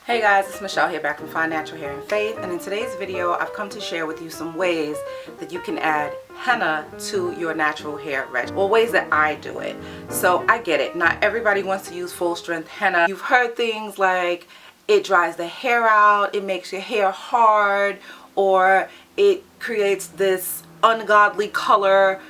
Hey guys, it's Michelle here, back from Fine Natural Hair and Faith, and in today's video I've come to share with you some ways that you can add henna to your natural hair regimen, or ways that I do it. So I get it, not everybody wants to use full strength henna. You've heard things like it dries the hair out, it makes your hair hard, or it creates this ungodly color.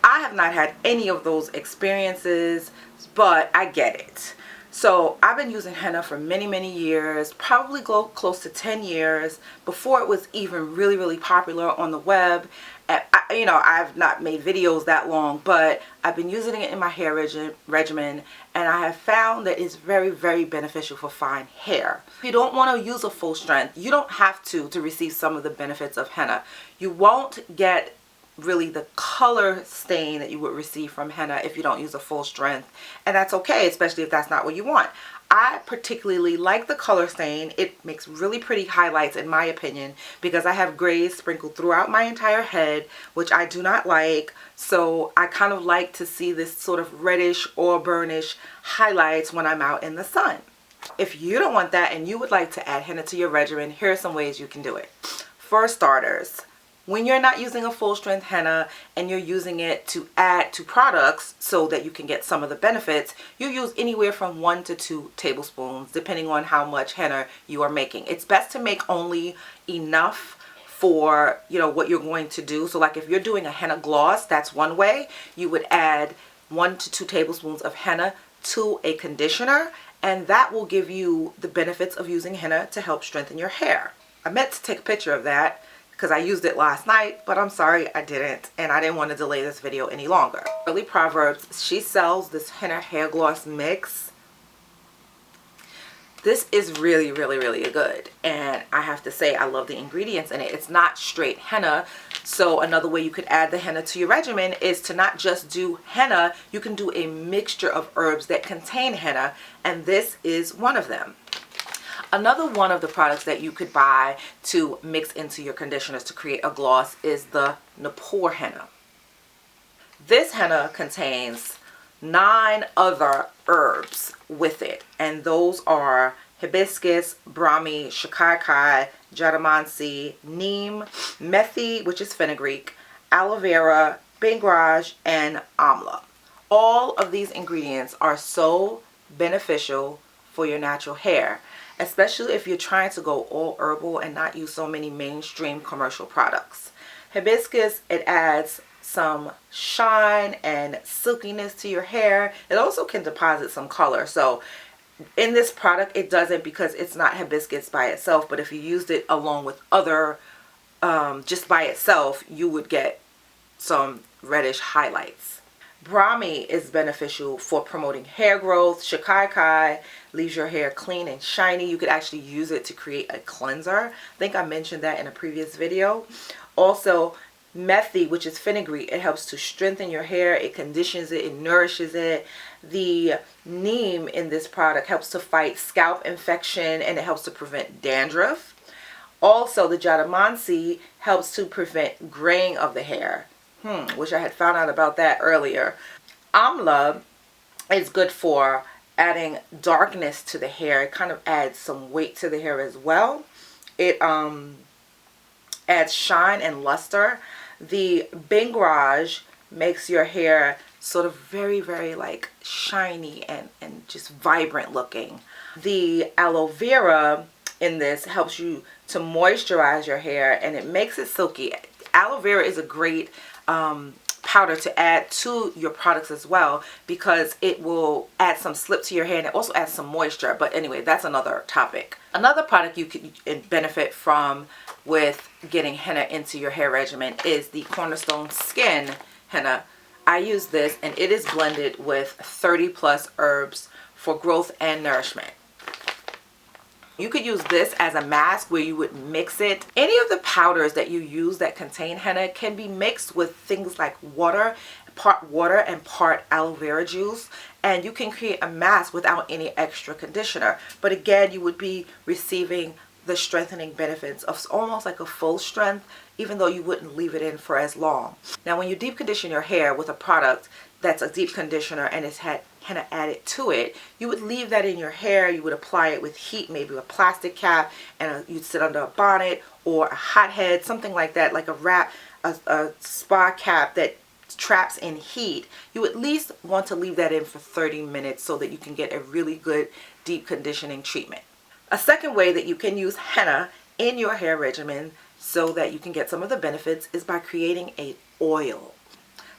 I have not had any of those experiences, but I get it. So I've been using henna for many years, probably close to 10 years, before it was even really popular on the web. And I've not made videos that long, but I've been using it in my hair regimen, and I have found that it's very beneficial for fine hair. If you don't want to use a full strength, you don't have to receive some of the benefits of henna. You won't get really the color stain that you would receive from henna if you don't use a full strength, and that's okay, especially if that's not what you want. I particularly like the color stain. It makes really pretty highlights in my opinion, because I have grays sprinkled throughout my entire head, which I do not like. So I kind of like to see this sort of reddish or burnish highlights when I'm out in the sun. If you don't want that and you would like to add henna to your regimen, here are some ways you can do it. For starters, when you're not using a full strength henna and you're using it to add to products so that you can get some of the benefits, you use anywhere from 1 to 2 tablespoons depending on how much henna you are making. It's best to make only enough for what you're going to do. So like if you're doing a henna gloss, that's one way. You would add 1 to 2 tablespoons of henna to a conditioner, and that will give you the benefits of using henna to help strengthen your hair. I meant to take a picture of that because I used it last night, but I'm sorry I didn't, and I didn't want to delay this video any longer. Really Proverbs, she sells this henna hair gloss mix. This is really good, and I have to say I love the ingredients in it. It's not straight henna, so another way you could add the henna to your regimen is to not just do henna, you can do a mixture of herbs that contain henna, and this is one of them. Another one of the products that you could buy to mix into your conditioners to create a gloss is the Napur henna. This henna contains 9 other herbs with it, and those are hibiscus, brahmi, shikakai, jadamansi, neem, methi, which is fenugreek, aloe vera, bengraj, and amla. All of these ingredients are so beneficial for your natural hair, especially if you're trying to go all herbal and not use so many mainstream commercial products. Hibiscus, it adds some shine and silkiness to your hair. It also can deposit some color. So in this product, it doesn't, because it's not hibiscus by itself, but if you used it along with other, just by itself, you would get some reddish highlights. Brahmi is beneficial for promoting hair growth. Shikakai leaves your hair clean and shiny. You could actually use it to create a cleanser. I think I mentioned that in a previous video. Also, methi, which is fenugreek, it helps to strengthen your hair. It conditions it, it nourishes it. The neem in this product helps to fight scalp infection, and it helps to prevent dandruff. Also, the jadamansi helps to prevent graying of the hair. Wish I had found out about that earlier. Amla is good for adding darkness to the hair. It kind of adds some weight to the hair as well. It adds shine and luster. The bengraj makes your hair sort of very like shiny and just vibrant looking. The aloe vera in this helps you to moisturize your hair, and it makes it silky. Aloe vera is a great powder to add to your products as well, because it will add some slip to your hair, and it also adds some moisture. But anyway, that's another topic. Another product you could benefit from with getting henna into your hair regimen is the Cornerstone Skin henna. I use this, and it is blended with 30+ herbs for growth and nourishment. You could use this as a mask where you would mix it. Any of the powders that you use that contain henna can be mixed with things like part water and part aloe vera juice, and you can create a mask without any extra conditioner. But again, you would be receiving the strengthening benefits of almost like a full strength, even though you wouldn't leave it in for as long. Now, when you deep condition your hair with a product that's a deep conditioner and it's had henna added to it, you would leave that in your hair. You would apply it with heat, maybe a plastic cap, and you'd sit under a bonnet or a hot head, something like that, like a wrap, a spa cap that traps in heat. You at least want to leave that in for 30 minutes so that you can get a really good deep conditioning treatment. A second way that you can use henna in your hair regimen so that you can get some of the benefits is by creating a oil.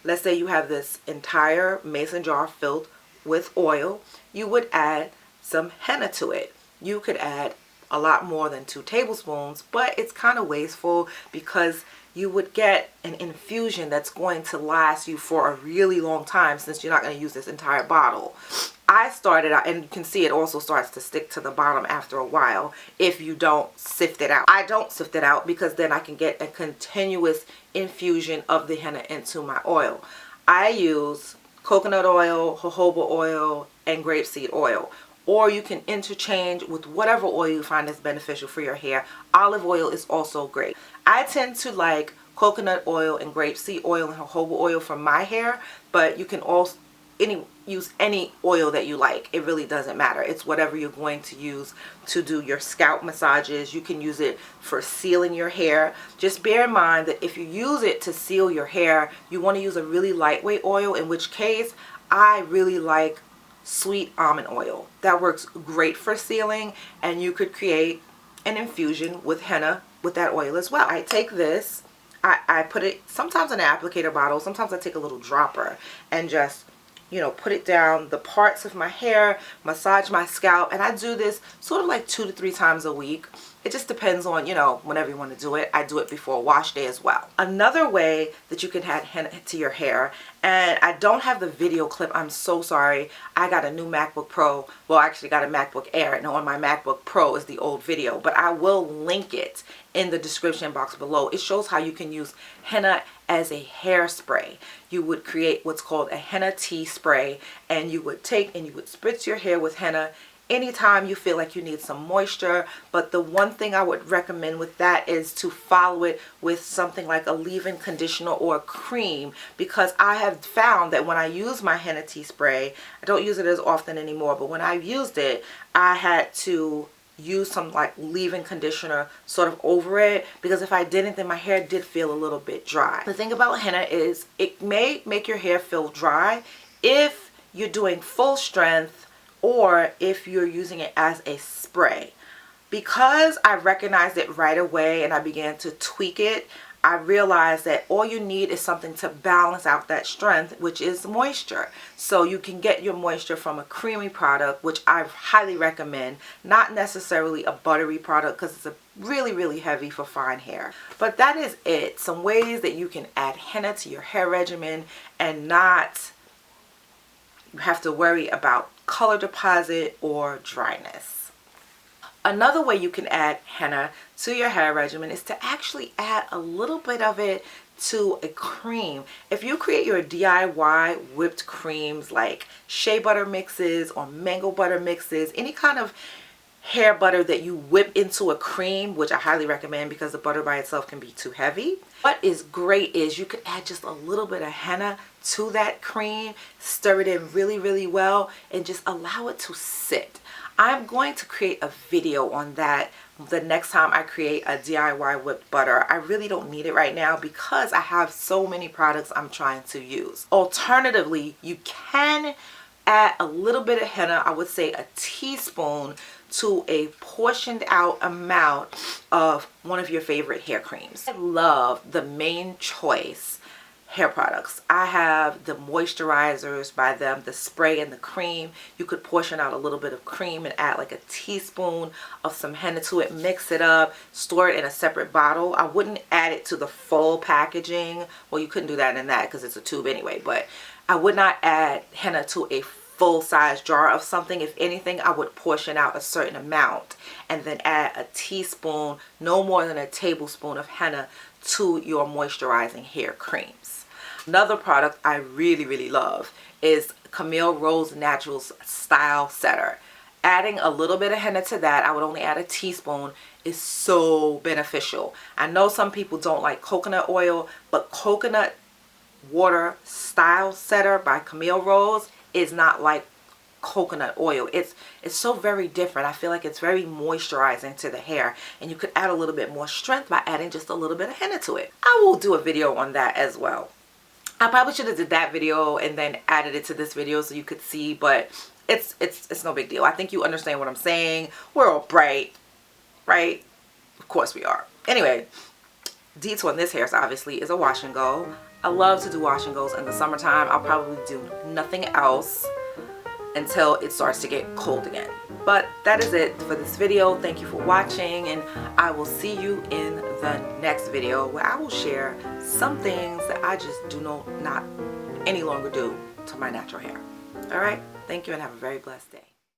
Let's say you have this entire mason jar filled with oil. You would add some henna to it. You could add a lot more than 2 tablespoons, but it's kind of wasteful because you would get an infusion that's going to last you for a really long time since you're not going to use this entire bottle. I started out, and you can see it also starts to stick to the bottom after a while if you don't sift it out. I don't sift it out because then I can get a continuous infusion of the henna into my oil. I use coconut oil, jojoba oil, and grapeseed oil. Or you can interchange with whatever oil you find is beneficial for your hair. Olive oil is also great. I tend to like coconut oil and grapeseed oil and jojoba oil for my hair, but you can also use any oil that you like. It really doesn't matter. It's whatever you're going to use to do your scalp massages. You can use it for sealing your hair. Just bear in mind that if you use it to seal your hair, you want to use a really lightweight oil, in which case I really like sweet almond oil. That works great for sealing, and you could create an infusion with henna with that oil as well. I take this, I put it sometimes in an applicator bottle, sometimes I take a little dropper and just, you know, put it down the parts of my hair, massage my scalp, and I do this sort of like 2 to 3 times a week. It just depends on, you know, whenever you want to do it. I do it before a wash day as well. Another way that you can add henna to your hair, and I don't have the video clip, I'm so sorry. I got a new MacBook Pro. Well, I actually got a MacBook Air, and on my MacBook Pro is the old video, but I will link it in the description box below. It shows how you can use henna as a hairspray. You would create what's called a henna tea spray, and you would take and you would spritz your hair with henna anytime you feel like you need some moisture. But the one thing I would recommend with that is to follow it with something like a leave-in conditioner or a cream, because I have found that when I use my henna tea spray, I don't use it as often anymore, but when I used it, I had to use some like leave-in conditioner sort of over it, because if I didn't, then my hair did feel a little bit dry. The thing about henna is it may make your hair feel dry if you're doing full strength or if you're using it as a spray. Because I recognized it right away and I began to tweak it, I realized that all you need is something to balance out that strength, which is moisture. So you can get your moisture from a creamy product, which I highly recommend, not necessarily a buttery product because it's really heavy for fine hair. But that is it. Some ways that you can add henna to your hair regimen and not have to worry about color deposit or dryness. Another way you can add henna to your hair regimen is to actually add a little bit of it to a cream. If you create your DIY whipped creams like shea butter mixes or mango butter mixes, any kind of hair butter that you whip into a cream, which I highly recommend because the butter by itself can be too heavy. What is great is you could add just a little bit of henna to that cream, stir it in really well, and just allow it to sit. I'm going to create a video on that the next time I create a DIY whipped butter. I really don't need it right now because I have so many products I'm trying to use. Alternatively, you can add a little bit of henna, I would say a teaspoon, to a portioned out amount of one of your favorite hair creams. I love the Main Choice hair products. I have the moisturizers by them, the spray and the cream. You could portion out a little bit of cream and add like a teaspoon of some henna to it, mix it up, store it in a separate bottle. I wouldn't add it to the full packaging. Well, you couldn't do that in that because it's a tube anyway, but I would not add henna to a full-size jar of something. If anything, I would portion out a certain amount and then add a teaspoon, no more than a tablespoon of henna to your moisturizing hair creams. Another product I really love is Camille Rose Naturals Style Setter. Adding a little bit of henna to that, I would only add a teaspoon, is so beneficial. I know some people don't like coconut oil, but Coconut Water Style Setter by Camille Rose is not like coconut oil. It's so very different. I feel like it's very moisturizing to the hair, and you could add a little bit more strength by adding just a little bit of henna to it. I will do a video on that as well. I probably should have did that video and then added it to this video so you could see, but it's no big deal. I think you understand what I'm saying. We're all bright, right? Of course we are. Anyway, detour on this hair obviously is a wash and go. I love to do wash and goes in the summertime. I'll probably do nothing else until it starts to get cold again. But that is it for this video. Thank you for watching, and I will see you in the next video where I will share some things that I just do not any longer do to my natural hair. All right, thank you and have a very blessed day.